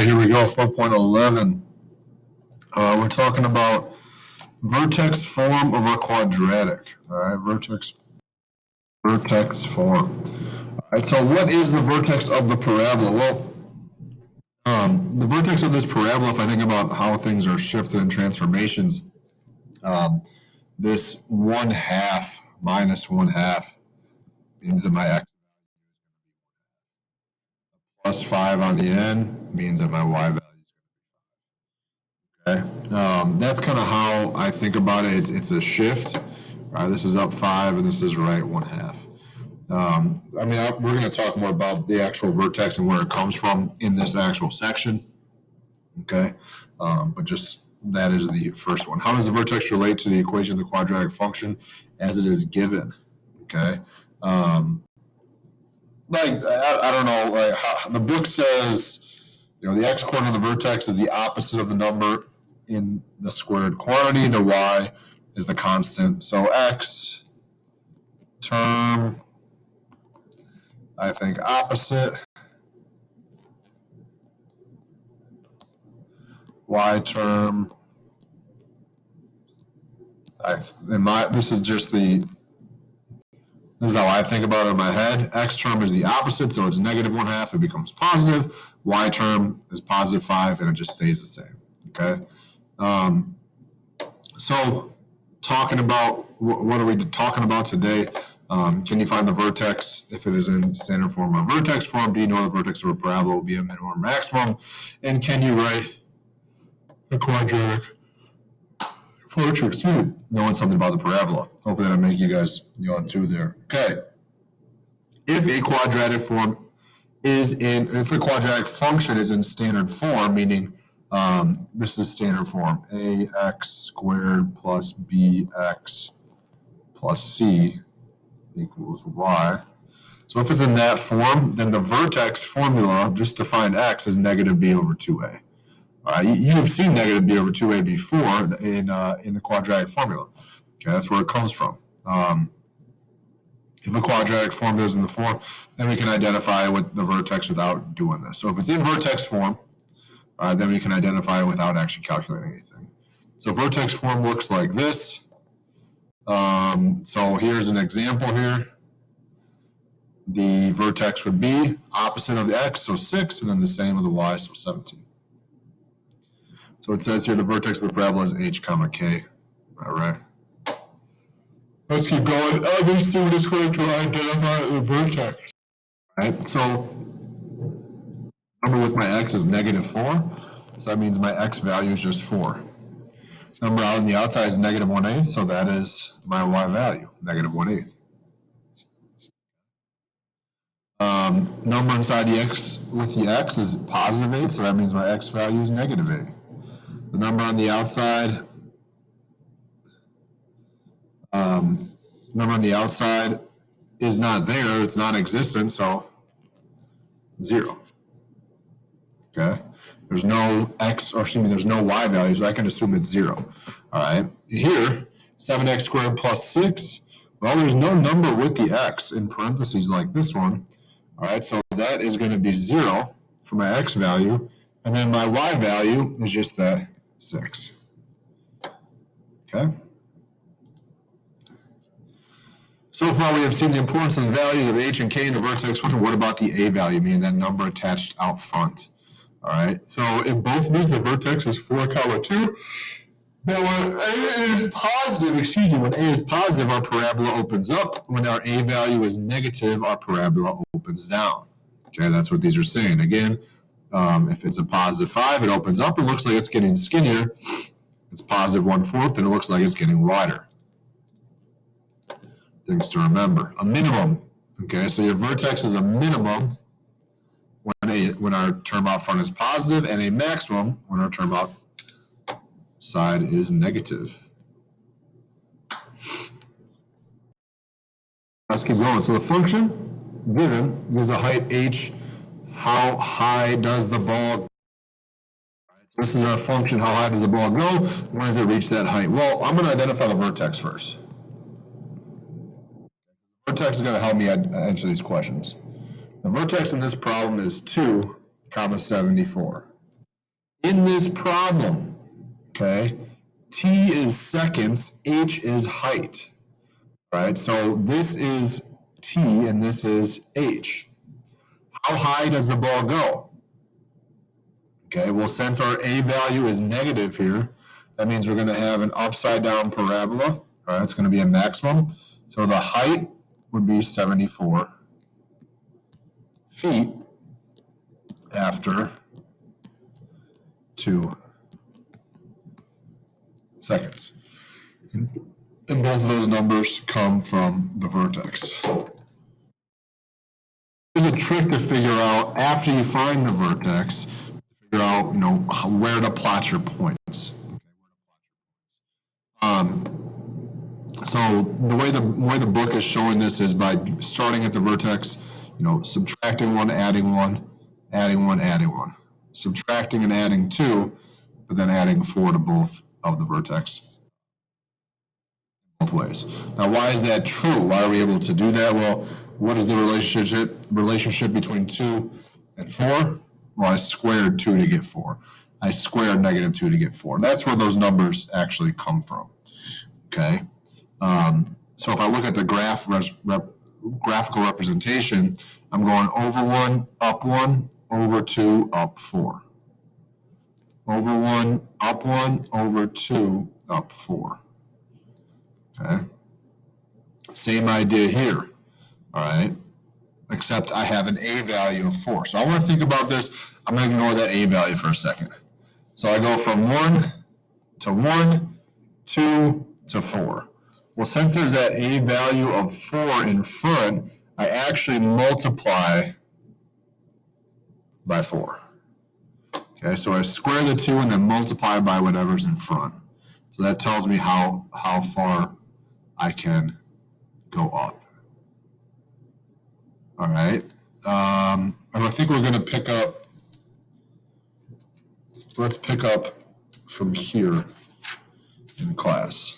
right, here we go, 4.11. We're talking about vertex form of a quadratic. All right, vertex form. All right, so what is the vertex of the parabola? Well, the vertex of this parabola, if I think about how things are shifted in transformations, this 1/2 minus 1/2 means that my x plus 5 on the end means that my y value is okay. That's kind of how I think about it. It's a shift. This is up 5 and this is right 1/2. We're going to talk more about the actual vertex and where it comes from in this actual section. Okay. But just that is the first one. How does the vertex relate to the equation of the quadratic function as it is given? Okay. I don't know, like how, the book says, the x coordinate of the vertex is the opposite of the number in the squared quantity. The y is the constant. So x term, I think opposite. Y term, this is how I think about it in my head. X term is the opposite, so it's negative 1/2, it becomes positive. Y term is positive 5, and it just stays the same, okay? So talking about, what are we talking about today? Can you find the vertex if it is in standard form or vertex form? Do you know the vertex of a parabola will be a minimum or maximum? And can you write a quadratic function, knowing something about the parabola? Hopefully that'll make you guys yawn too there. Okay. If a quadratic function is in standard form, meaning this is standard form, ax squared plus bx plus c equals y. So if it's in that form, then the vertex formula just to find x is negative b over 2a. You've seen negative b over 2a before in the quadratic formula. Okay, that's where it comes from. If a quadratic formula is in the form, then we can identify with the vertex without doing this. So if it's in vertex form, then we can identify it without actually calculating anything. So vertex form looks like this. So here's an example here. The vertex would be opposite of the x, so 6, and then the same of the y, so 17. So it says here the vertex of the parabola is h comma k. All right. Let's keep going. These two is going to identify the vertex. All right. So number with my x is negative 4. So that means my x value is just 4. Number out on the outside is negative 1/8. So that is my y value, negative 1/8. Number inside the x with the x is positive 8. So that means my x value is negative 8. The number on the outside, is not there. It's non-existent, so 0. Okay. There's no there's no y value, so I can assume it's 0. All right. Here, 7x squared plus 6. Well, there's no number with the x in parentheses like this one. All right. So that is going to be 0 for my x value, and then my y value is just that 6. Okay. So far, we have seen the importance of the values of h and k in the vertex function. What about the a value, meaning that number attached out front? All right. So in both of these, the vertex is 4, 2. Now, when a is positive, our parabola opens up. When our a value is negative, our parabola opens down. Okay, that's what these are saying. Again, if it's a positive 5, it opens up. It looks like it's getting skinnier. It's positive 1/4, and it looks like it's getting wider. Things to remember. A minimum. Okay, so your vertex is a minimum when our term out front is positive, and a maximum when our term out side is negative. Let's keep going. So the function given gives a height h. How high does the ball? So this is our function. How high does the ball go? When does it reach that height? Well, I'm going to identify the vertex first. The vertex is going to help me answer these questions. The vertex in this problem is 2, 74. In this problem, okay, t is seconds, h is height, right? So this is t and this is h. How high does the ball go? Okay, well, since our a value is negative here, that means we're going to have an upside down parabola. All right, it's going to be a maximum. So the height would be 74 feet after 2 seconds. And both of those numbers come from the vertex. There's a trick to figure out after you find the vertex, figure out, where to plot your points. So the way the book is showing this is by starting at the vertex, subtracting 1, adding 1, adding 1, adding 1, subtracting and adding 2, but then adding 4 to both of the vertex. Both ways. Now, why is that true? Why are we able to do that? Well, what is the relationship between 2 and 4? Well, I squared 2 to get 4. I squared -2 to get 4. That's where those numbers actually come from. Okay. So if I look at the graphical representation, I'm going over 1, up 1, over 2, up 4. Over 1, up 1, over 2, up 4. Okay. Same idea here. All right. Except I have an a value of 4. So I want to think about this. I'm going to ignore that a value for a second. So I go from 1 to 1, 2 to 4. Well, since there's that a value of 4 in front, I actually multiply by 4. Okay, so I square the 2 and then multiply by whatever's in front. So that tells me how far I can go up. All right. And I think we're going to pick up, let's pick up from here in class.